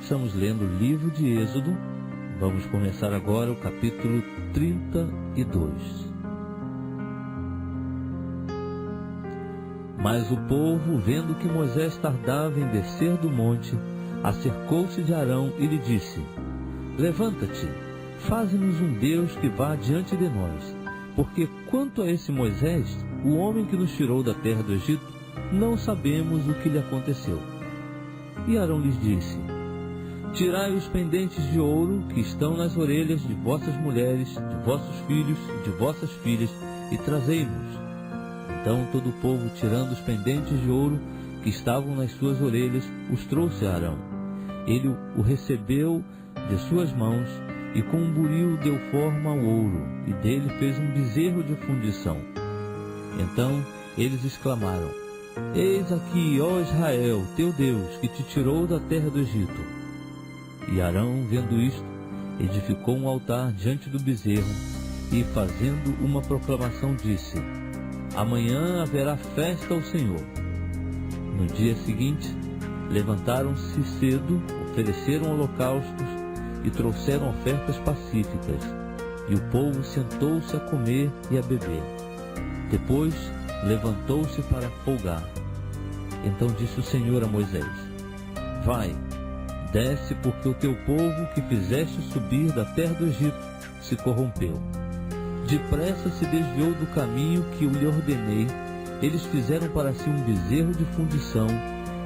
Estamos lendo o livro de Êxodo. Vamos começar agora o capítulo 32. Mas o povo, vendo que Moisés tardava em descer do monte, acercou-se de Arão e lhe disse: Levanta-te, faze-nos um Deus que vá adiante de nós, porque quanto a esse Moisés, o homem que nos tirou da terra do Egito, não sabemos o que lhe aconteceu. E Arão lhes disse: Tirai os pendentes de ouro que estão nas orelhas de vossas mulheres, de vossos filhos e de vossas filhas, e trazei-nos. Então todo o povo, tirando os pendentes de ouro que estavam nas suas orelhas, os trouxe a Arão. Ele o recebeu de suas mãos, e com um buril deu forma ao ouro, e dele fez um bezerro de fundição. Então eles exclamaram: Eis aqui, ó Israel, teu Deus, que te tirou da terra do Egito. E Arão, vendo isto, edificou um altar diante do bezerro, e fazendo uma proclamação disse: Amanhã haverá festa ao Senhor. No dia seguinte, levantaram-se cedo, ofereceram holocaustos e trouxeram ofertas pacíficas, e o povo sentou-se a comer e a beber. Depois levantou-se para folgar. Então disse o Senhor a Moisés: Vai, desce, porque o teu povo que fizeste subir da terra do Egito se corrompeu. Depressa se desviou do caminho que eu lhe ordenei. Eles fizeram para si um bezerro de fundição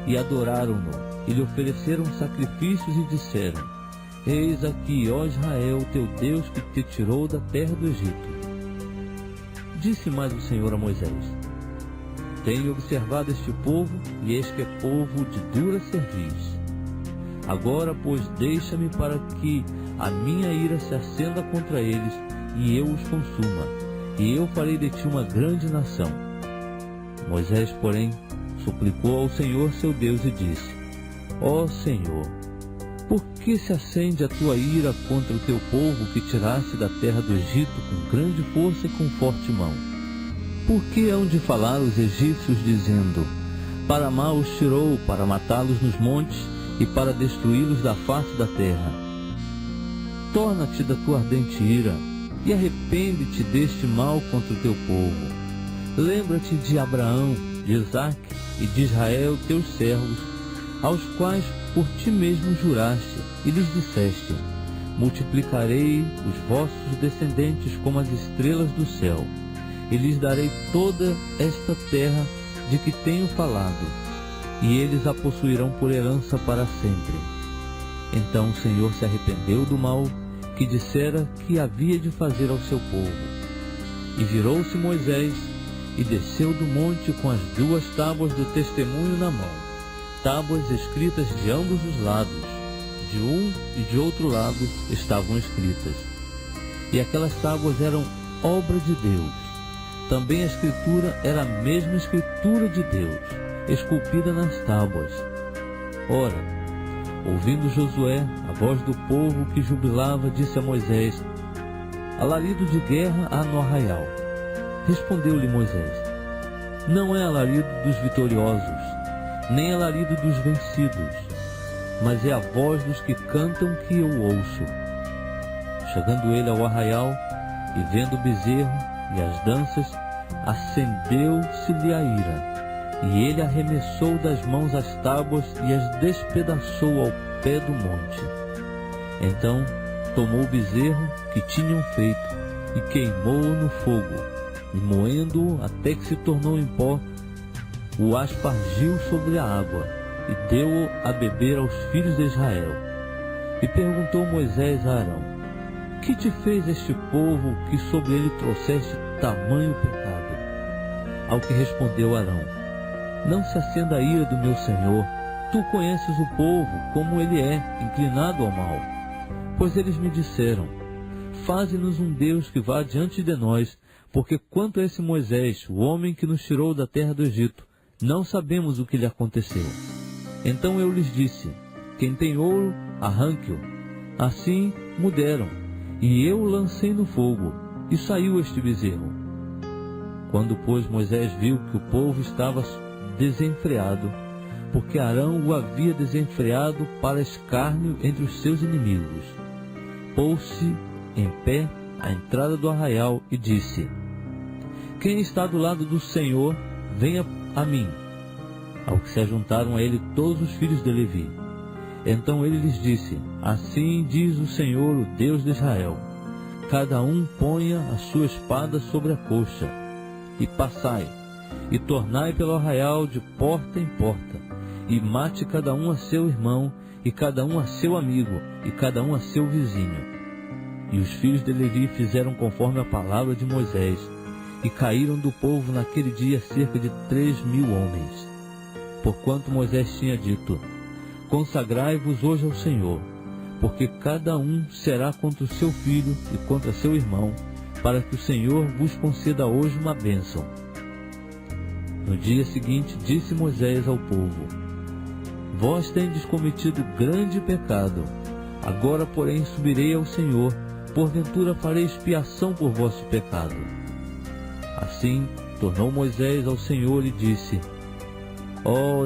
e adoraram-no, e lhe ofereceram sacrifícios e disseram: Eis aqui, ó Israel, teu Deus, que te tirou da terra do Egito. Disse mais o Senhor a Moisés: Tenho observado este povo, e eis que é povo de dura cerviz. Agora, pois, deixa-me para que a minha ira se acenda contra eles, e eu os consuma, e eu farei de ti uma grande nação. Moisés, porém, suplicou ao Senhor seu Deus e disse: Ó Senhor, por que se acende a tua ira contra o teu povo que tiraste da terra do Egito com grande força e com forte mão? Por que hão de falar os egípcios dizendo: Para mal os tirou, para matá-los nos montes e para destruí-los da face da terra? Torna-te da tua ardente ira e arrepende-te deste mal contra o teu povo. Lembra-te de Abraão, de Isaque e de Israel, teus servos, aos quais por ti mesmo juraste, e lhes disseste: Multiplicarei os vossos descendentes como as estrelas do céu, e lhes darei toda esta terra de que tenho falado, e eles a possuirão por herança para sempre. Então o Senhor se arrependeu do mal que dissera que havia de fazer ao seu povo. E virou-se Moisés, e desceu do monte com as 2 tábuas do testemunho na mão, tábuas escritas de ambos os lados, de um e de outro lado estavam escritas. E aquelas tábuas eram obra de Deus. Também a escritura era a mesma escritura de Deus, esculpida nas tábuas. Ora, ouvindo Josué a voz do povo que jubilava, disse a Moisés: Alarido de guerra há no arraial. Respondeu-lhe Moisés: Não é alarido dos vitoriosos, nem alarido dos vencidos, mas é a voz dos que cantam que eu ouço. Chegando ele ao arraial, e vendo o bezerro e as danças, acendeu-se-lhe a ira, e ele arremessou das mãos as tábuas e as despedaçou ao pé do monte. Então tomou o bezerro que tinham feito e queimou-o no fogo, e moendo-o até que se tornou em pó, o aspargiu sobre a água, e deu-o a beber aos filhos de Israel. E perguntou Moisés a Arão: Que te fez este povo que sobre ele trouxeste tamanho pecado? Ao que respondeu Arão: Não se acenda a ira do meu senhor. Tu conheces o povo, como ele é, inclinado ao mal. Pois eles me disseram: Faze-nos um Deus que vá diante de nós, porque quanto a esse Moisés, o homem que nos tirou da terra do Egito, não sabemos o que lhe aconteceu. Então eu lhes disse: Quem tem ouro, arranque-o. Assim me deram, e eu o lancei no fogo, e saiu este bezerro. Quando, pois, Moisés viu que o povo estava desenfreado, porque Arão o havia desenfreado para escárnio entre os seus inimigos. Pôs-se em pé à entrada do arraial e disse: Quem está do lado do Senhor, venha a mim. Ao que se ajuntaram a ele todos os filhos de Levi. Então ele lhes disse: Assim diz o Senhor, o Deus de Israel: Cada um ponha a sua espada sobre a coxa, e passai, e tornai pelo arraial de porta em porta, e mate cada um a seu irmão, e cada um a seu amigo, e cada um a seu vizinho. E os filhos de Levi fizeram conforme a palavra de Moisés, e caíram do povo naquele dia cerca de 3.000 homens. Porquanto Moisés tinha dito: Consagrai-vos hoje ao Senhor, porque cada um será contra o seu filho e contra seu irmão, para que o Senhor vos conceda hoje uma bênção. No dia seguinte disse Moisés ao povo: Vós tendes cometido grande pecado. Agora, porém, subirei ao Senhor, porventura farei expiação por vosso pecado. Assim tornou Moisés ao Senhor e disse: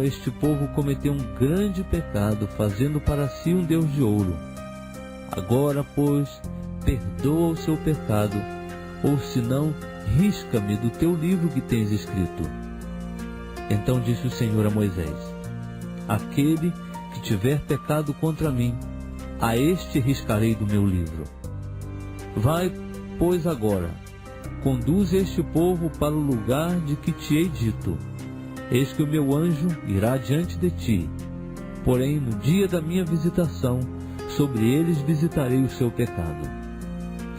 Este povo cometeu um grande pecado, fazendo para si um Deus de ouro. Agora, pois, perdoa o seu pecado, ou senão, risca-me do teu livro que tens escrito. Então disse o Senhor a Moisés: Aquele que tiver pecado contra mim, a este riscarei do meu livro. Vai, pois, agora, conduz este povo para o lugar de que te hei dito. Eis que o meu anjo irá diante de ti. Porém, no dia da minha visitação, sobre eles visitarei o seu pecado.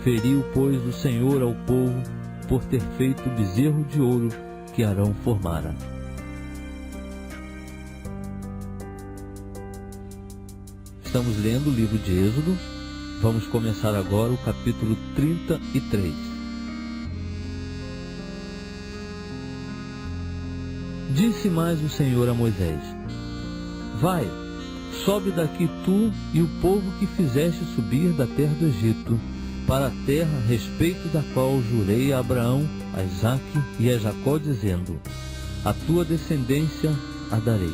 Feriu, pois, o Senhor ao povo, por ter feito o bezerro de ouro que Arão formara. Estamos lendo o livro de Êxodo. Vamos começar agora o capítulo 33. Disse mais o Senhor a Moisés: Vai, sobe daqui tu e o povo que fizeste subir da terra do Egito, para a terra a respeito da qual jurei a Abraão, a Isaque e a Jacó, dizendo: A tua descendência a darei.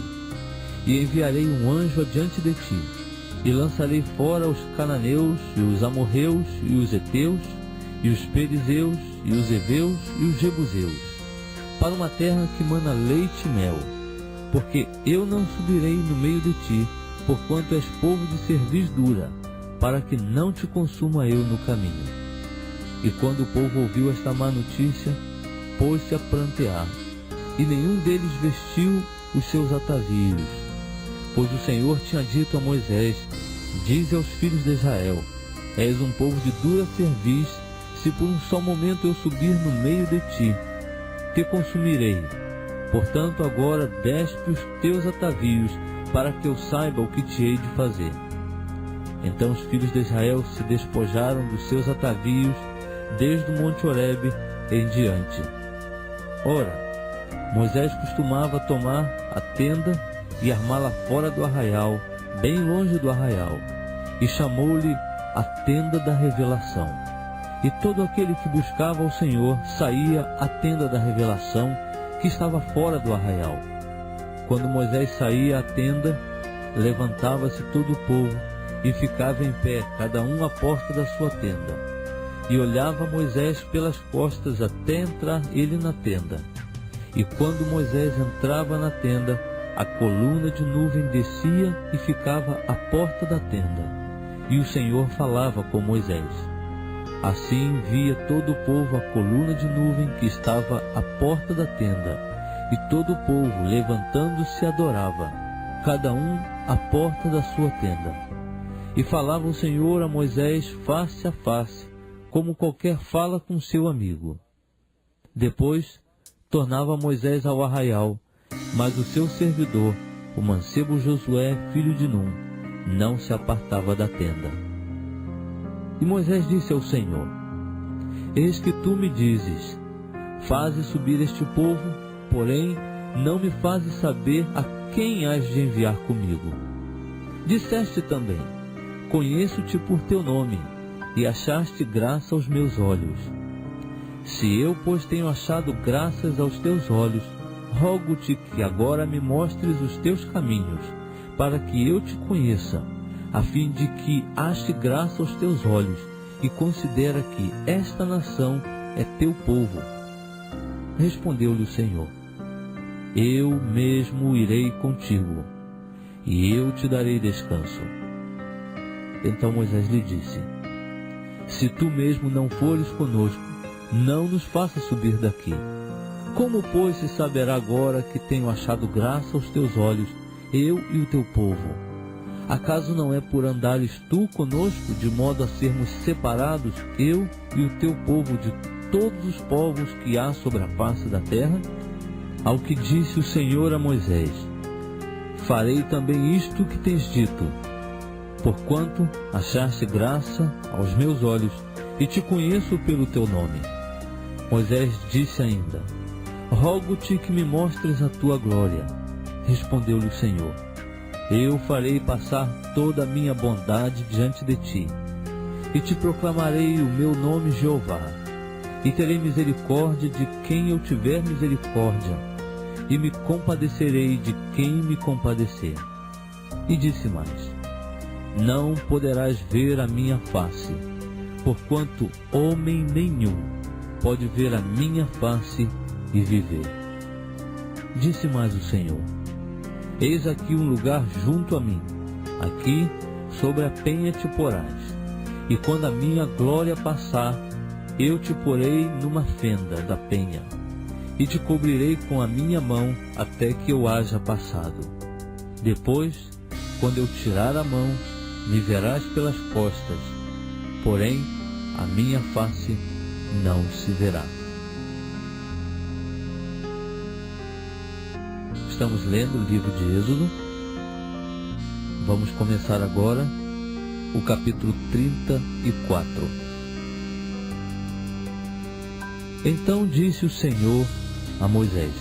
E enviarei um anjo adiante de ti, e lançarei fora os cananeus, e os amorreus, e os heteus, e os perizeus, e os heveus, e os jebuseus, para uma terra que mana leite e mel. Porque eu não subirei no meio de ti, porquanto és povo de cerviz dura, para que não te consuma eu no caminho. E quando o povo ouviu esta má notícia, pôs-se a prantear, e nenhum deles vestiu os seus atavios. Pois o Senhor tinha dito a Moisés: Dize aos filhos de Israel: És um povo de dura cerviz, se por um só momento eu subir no meio de ti, te consumirei. Portanto, agora despe os teus atavios, para que eu saiba o que te hei de fazer. Então os filhos de Israel se despojaram dos seus atavios, desde o monte Horebe em diante. Ora, Moisés costumava tomar a tenda e armá-la fora do arraial, bem longe do arraial, e chamou-lhe a tenda da revelação. E todo aquele que buscava o Senhor saía à tenda da revelação, que estava fora do arraial. Quando Moisés saía à tenda, levantava-se todo o povo, e ficava em pé, cada um à porta da sua tenda. E olhava Moisés pelas costas até entrar ele na tenda. E quando Moisés entrava na tenda, a coluna de nuvem descia e ficava à porta da tenda. E o Senhor falava com Moisés. Assim via todo o povo a coluna de nuvem que estava à porta da tenda, e todo o povo, levantando-se, adorava, cada um à porta da sua tenda. E falava o Senhor a Moisés face a face, como qualquer fala com seu amigo. Depois tornava Moisés ao arraial, mas o seu servidor, o mancebo Josué, filho de Num, não se apartava da tenda. E Moisés disse ao Senhor: Eis que tu me dizes: Faze subir este povo, porém não me fazes saber a quem hás de enviar comigo. Disseste também: Conheço-te por teu nome, e achaste graça aos meus olhos. Se eu, pois, tenho achado graças aos teus olhos, rogo-te que agora me mostres os teus caminhos, para que eu te conheça, a fim de que ache graça aos teus olhos, e considera que esta nação é teu povo. Respondeu-lhe o Senhor: eu mesmo irei contigo, e eu te darei descanso. Então Moisés lhe disse: se tu mesmo não fores conosco, não nos faças subir daqui. Como, pois, se saberá agora que tenho achado graça aos teus olhos, eu e o teu povo? Acaso não é por andares tu conosco, de modo a sermos separados, eu e o teu povo, de todos os povos que há sobre a face da terra? Ao que disse o Senhor a Moisés: farei também isto que tens dito, porquanto achaste graça aos meus olhos, e te conheço pelo teu nome. Moisés disse ainda: rogo-te que me mostres a tua glória. Respondeu-lhe o Senhor: eu farei passar toda a minha bondade diante de ti, e te proclamarei o meu nome Jeová, e terei misericórdia de quem eu tiver misericórdia, e me compadecerei de quem me compadecer. E disse mais: não poderás ver a minha face, porquanto homem nenhum pode ver a minha face e viver. Disse mais o Senhor: eis aqui um lugar junto a mim, aqui sobre a penha te porás, e quando a minha glória passar, eu te porei numa fenda da penha, e te cobrirei com a minha mão até que eu haja passado. Depois, quando eu tirar a mão, me verás pelas costas, porém a minha face não se verá. Estamos lendo o livro de Êxodo. Vamos começar agora o capítulo 34. Então disse o Senhor a Moisés: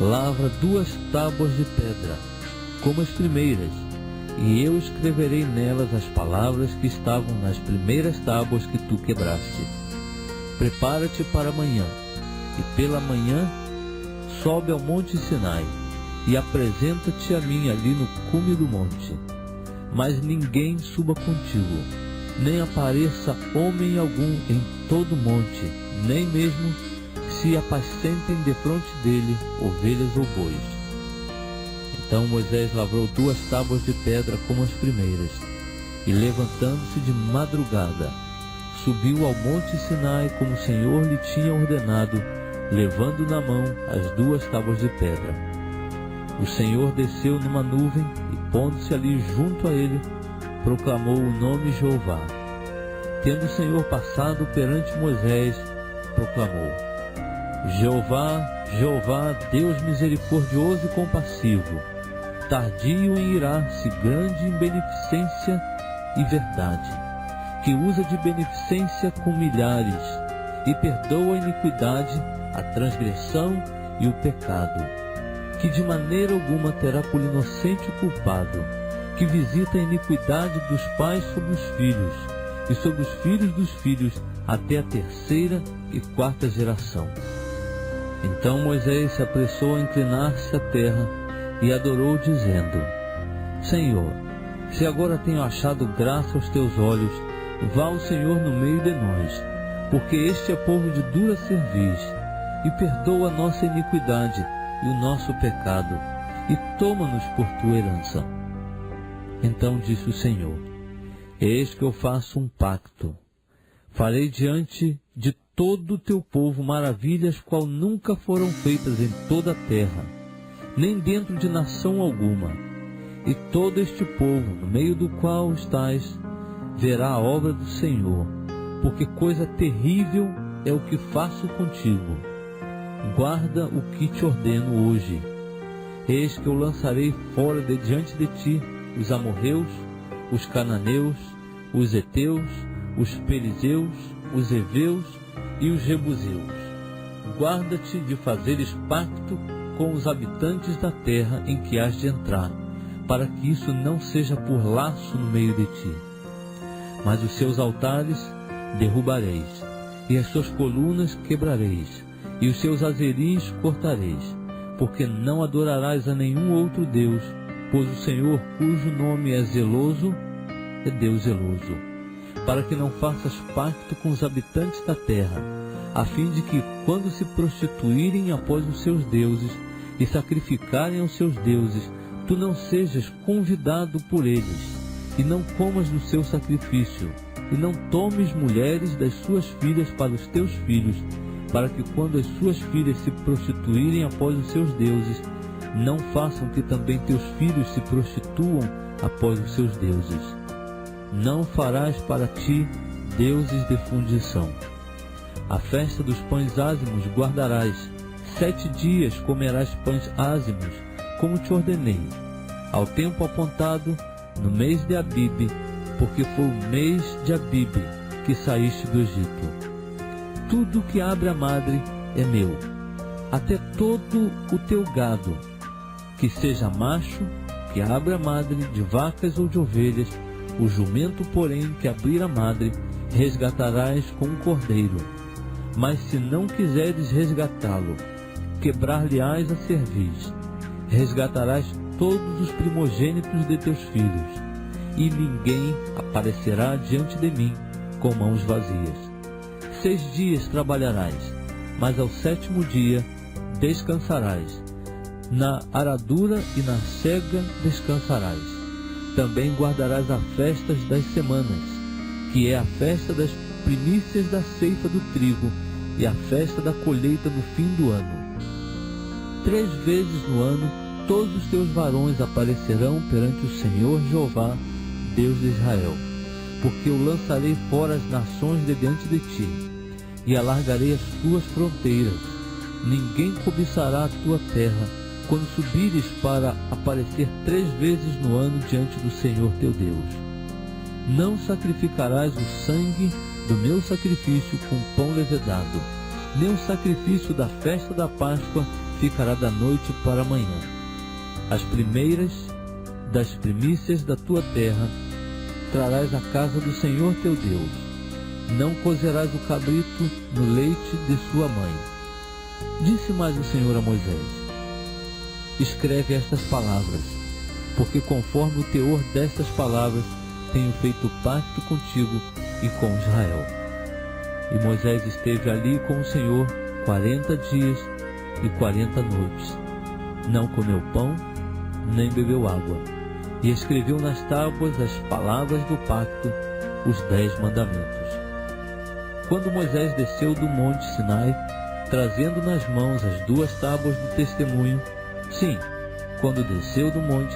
lavra 2 tábuas de pedra, como as primeiras, e eu escreverei nelas as palavras que estavam nas primeiras tábuas que tu quebraste. Prepara-te para amanhã, e pela manhã sobe ao monte Sinai, e apresenta-te a mim ali no cume do monte. Mas ninguém suba contigo, nem apareça homem algum em todo o monte, nem mesmo se apacentem defronte dele ovelhas ou bois. Então Moisés lavrou 2 tábuas de pedra como as primeiras, e levantando-se de madrugada, subiu ao monte Sinai como o Senhor lhe tinha ordenado, levando na mão as 2 tábuas de pedra. O Senhor desceu numa nuvem e, pondo-se ali junto a ele, proclamou o nome Jeová. Tendo o Senhor passado perante Moisés, proclamou: Jeová, Jeová, Deus misericordioso e compassivo, tardio em irar-se, grande em beneficência e verdade, que usa de beneficência com milhares, e perdoa a iniquidade, a transgressão e o pecado, que de maneira alguma terá por inocente o culpado, que visita a iniquidade dos pais sobre os filhos, e sobre os filhos dos filhos, até a 3ª e 4ª geração. Então Moisés se apressou a inclinar-se à terra e adorou, dizendo: Senhor, se agora tenho achado graça aos teus olhos, vá o Senhor no meio de nós, porque este é povo de dura cerviz, e perdoa a nossa iniquidade e o nosso pecado, e toma-nos por tua herança. Então disse o Senhor: Eis que eu faço um pacto. Farei diante de todo o teu povo maravilhas qual nunca foram feitas em toda a terra, nem dentro de nação alguma. E todo este povo, no meio do qual estás, verá a obra do Senhor, porque coisa terrível é o que faço contigo. Guarda o que te ordeno hoje. Eis que eu lançarei fora de diante de ti os amorreus, os cananeus, os heteus, os perizeus, os heveus e os jebuseus. Guarda-te de fazeres pacto com os habitantes da terra em que has de entrar, para que isso não seja por laço no meio de ti. Mas os seus altares derrubareis, e as suas colunas quebrareis, e os seus azerins cortareis, porque não adorarás a nenhum outro Deus, pois o Senhor, cujo nome é zeloso, é Deus zeloso, para que não faças pacto com os habitantes da terra, a fim de que, quando se prostituírem após os seus deuses e sacrificarem aos seus deuses, tu não sejas convidado por eles, e não comas do seu sacrifício, e não tomes mulheres das suas filhas para os teus filhos, para que quando as suas filhas se prostituírem após os seus deuses, não façam que também teus filhos se prostituam após os seus deuses. Não farás para ti deuses de fundição. A festa dos pães ázimos guardarás. 7 dias comerás pães ázimos, como te ordenei, ao tempo apontado, no mês de Abibe, porque foi o mês de Abibe que saíste do Egito. Tudo que abre a madre é meu, até todo o teu gado, que seja macho, que abra a madre de vacas ou de ovelhas, o jumento, porém, que abrir a madre, resgatarás com um cordeiro. Mas se não quiseres resgatá-lo, quebrar-lhe-ás a cerviz. Resgatarás todos os primogênitos de teus filhos, e ninguém aparecerá diante de mim com mãos vazias. 6 dias trabalharás, mas ao 7º dia descansarás. Na aradura e na cega descansarás. Também guardarás a festa das semanas, que é a festa das primícias da ceifa do trigo e a festa da colheita no fim do ano. 3 vezes no ano todos os teus varões aparecerão perante o Senhor Jeová, Deus de Israel, porque eu lançarei fora as nações de diante de ti, e alargarei as tuas fronteiras. Ninguém cobiçará a tua terra, quando subires para aparecer 3 vezes no ano diante do Senhor teu Deus. Não sacrificarás o sangue do meu sacrifício com pão levedado, nem o sacrifício da festa da Páscoa ficará da noite para a manhã. As primeiras das primícias da tua terra trarás à casa do Senhor teu Deus. Não cozerás o cabrito no leite de sua mãe. Disse mais o Senhor a Moisés: escreve estas palavras, porque conforme o teor destas palavras tenho feito pacto contigo e com Israel. E Moisés esteve ali com o Senhor 40 dias e 40 noites. Não comeu pão, nem bebeu água. E escreveu nas tábuas as palavras do pacto, os 10 mandamentos. Quando Moisés desceu do monte Sinai, trazendo nas mãos as 2 tábuas do testemunho, sim, quando desceu do monte,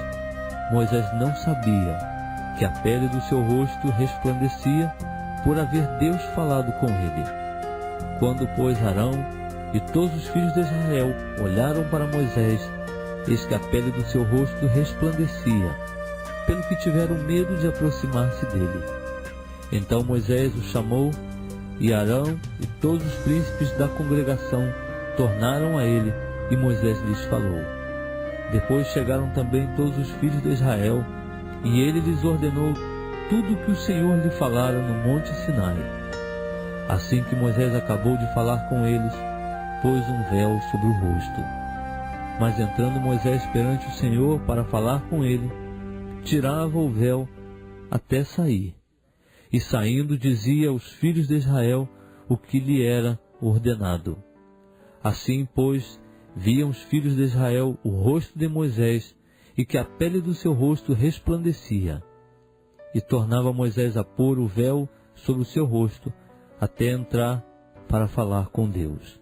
Moisés não sabia que a pele do seu rosto resplandecia por haver Deus falado com ele. Quando, pois, Arão e todos os filhos de Israel olharam para Moisés, eis que a pele do seu rosto resplandecia, pelo que tiveram medo de aproximar-se dele. Então Moisés o chamou, e Arão e todos os príncipes da congregação tornaram a ele, e Moisés lhes falou. Depois chegaram também todos os filhos de Israel, e ele lhes ordenou tudo o que o Senhor lhe falara no monte Sinai. Assim que Moisés acabou de falar com eles, pôs um véu sobre o rosto. Mas entrando Moisés perante o Senhor para falar com ele, tirava o véu até sair. E saindo dizia aos filhos de Israel o que lhe era ordenado. Assim, pois, viam os filhos de Israel o rosto de Moisés, e que a pele do seu rosto resplandecia. E tornava Moisés a pôr o véu sobre o seu rosto, até entrar para falar com Deus.